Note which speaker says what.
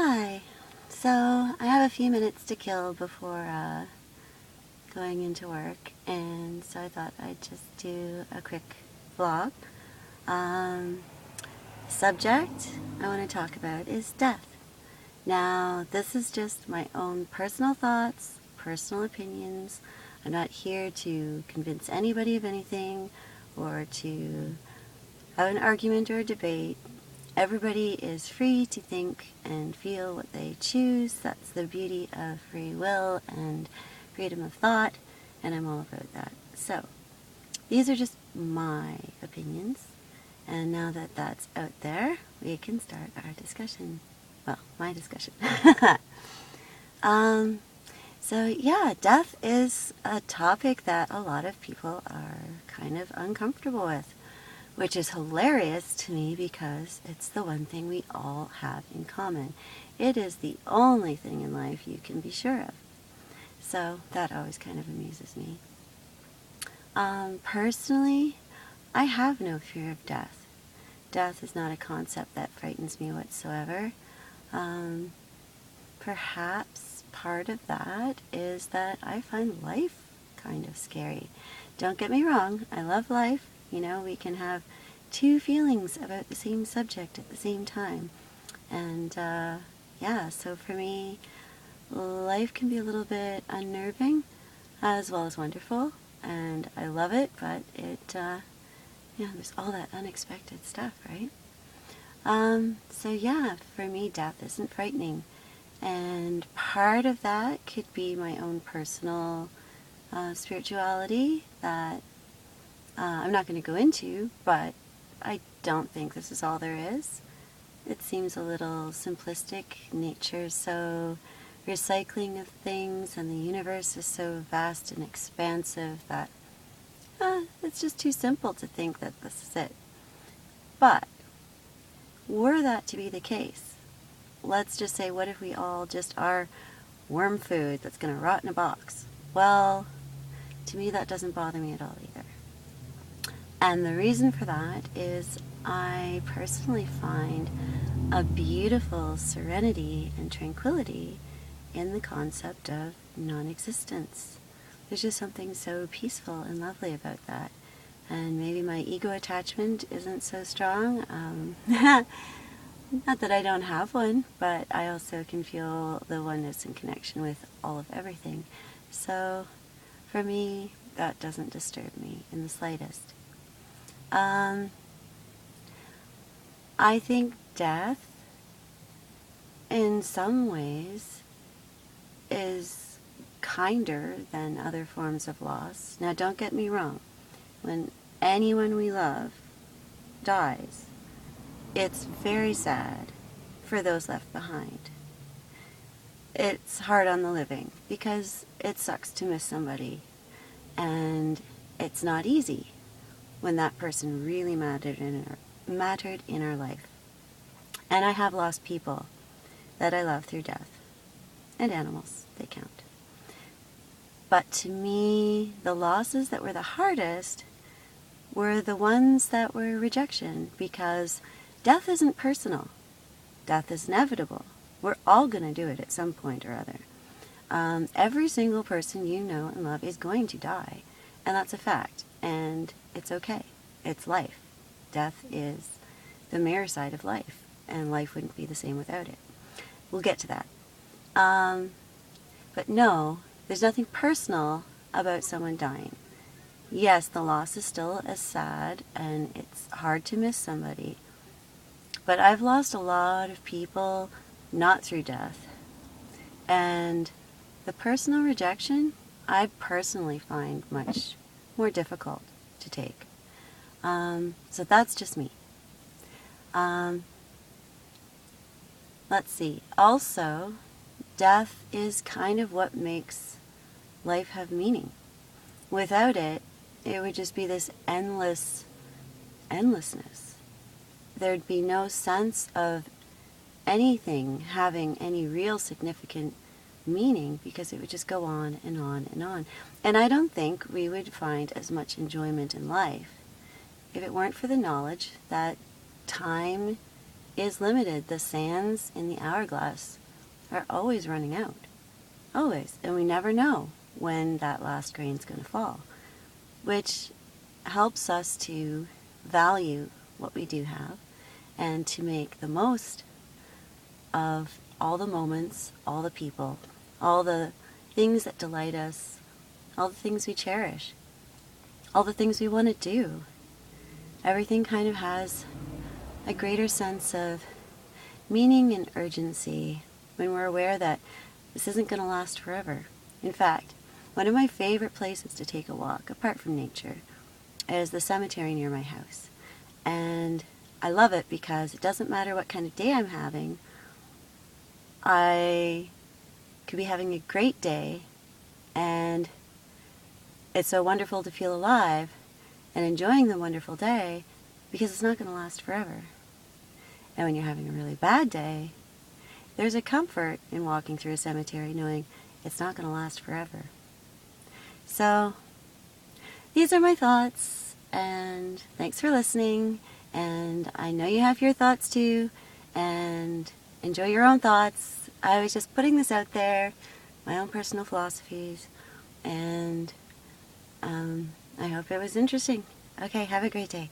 Speaker 1: Hi. So I have a few minutes to kill before going into work, and so I thought I'd just do a quick vlog. Um, Subject I want to talk about is death. Now, this is just my own personal thoughts, personal opinions. I'm not here to convince anybody of anything or to have an argument or a debate. Everybody is free to think and feel what they choose. That's the beauty of free will and freedom of thought, and I'm all about that. So, these are just my opinions, and now that that's out there, we can start our discussion. Well, my discussion. um, so yeah, death is a topic that a lot of people are kind of uncomfortable with, which is hilarious to me because it's the one thing we all have in common. It is the only thing in life you can be sure of. So that always kind of amuses me. Personally, I have no fear of death. Death is not a concept that frightens me whatsoever. Perhaps part of that is that I find life kind of scary. Don't get me wrong, I love life. You know, we can have two feelings about the same subject at the same time. And yeah, so for me, life can be a little bit unnerving as well as wonderful. And I love it, but there's all that unexpected stuff, right? So yeah, for me, death isn't frightening. And part of that could be my own personal spirituality that I'm not going to go into, but I don't think this is all there is. It seems a little simplistic. Nature is so recycling of things, and the universe is so vast and expansive that it's just too simple to think that this is it. But were that to be the case, let's just say, what if we all just are worm food that's going to rot in a box? Well, to me that doesn't bother me at all either. And the reason for that is I personally find a beautiful serenity and tranquility in the concept of non-existence. There's just something so peaceful and lovely about that. And maybe my ego attachment isn't so strong. Not that I don't have one, but I also can feel the oneness and connection with all of everything. So for me, that doesn't disturb me in the slightest. I think death, in some ways, is kinder than other forms of loss. Now, don't get me wrong. When anyone we love dies, it's very sad for those left behind. It's hard on the living because it sucks to miss somebody, and it's not easy when that person really mattered in our life. And I have lost people that I love through death, and animals, they count. But to me, the losses that were the hardest were the ones that were rejection, because death isn't personal. Death is inevitable. We're all going to do it at some point or other. Every single person you know and love is going to die, and that's a fact, and it's okay. It's life. Death is the mirror side of life, and life wouldn't be the same without it. We'll get to that. But no, there's nothing personal about someone dying. Yes, the loss is still as sad, and it's hard to miss somebody. But I've lost a lot of people not through death. And the personal rejection, I personally find much more difficult to take. So that's just me. Let's see. Also, death is kind of what makes life have meaning. Without it, it would just be this endlessness. There'd be no sense of anything having any real significant meaning because it would just go on and on and on. And I don't think we would find as much enjoyment in life if it weren't for the knowledge that time is limited. The sands in the hourglass are always running out. Always. And we never know when that last grain's going to fall, which helps us to value what we do have and to make the most of all the moments, all the people, all the things that delight us, all the things we cherish, all the things we want to do. Everything kind of has a greater sense of meaning and urgency when we're aware that this isn't going to last forever. In fact, one of my favorite places to take a walk, apart from nature, is the cemetery near my house. And I love it because it doesn't matter what kind of day I'm having. I could be having a great day, and it's so wonderful to feel alive and enjoying the wonderful day because it's not going to last forever. And when you're having a really bad day, there's a comfort in walking through a cemetery knowing it's not going to last forever. So, these are my thoughts, and thanks for listening, and I know you have your thoughts too, and enjoy your own thoughts. I was just putting this out there, my own personal philosophies, and I hope it was interesting. Okay, have a great day.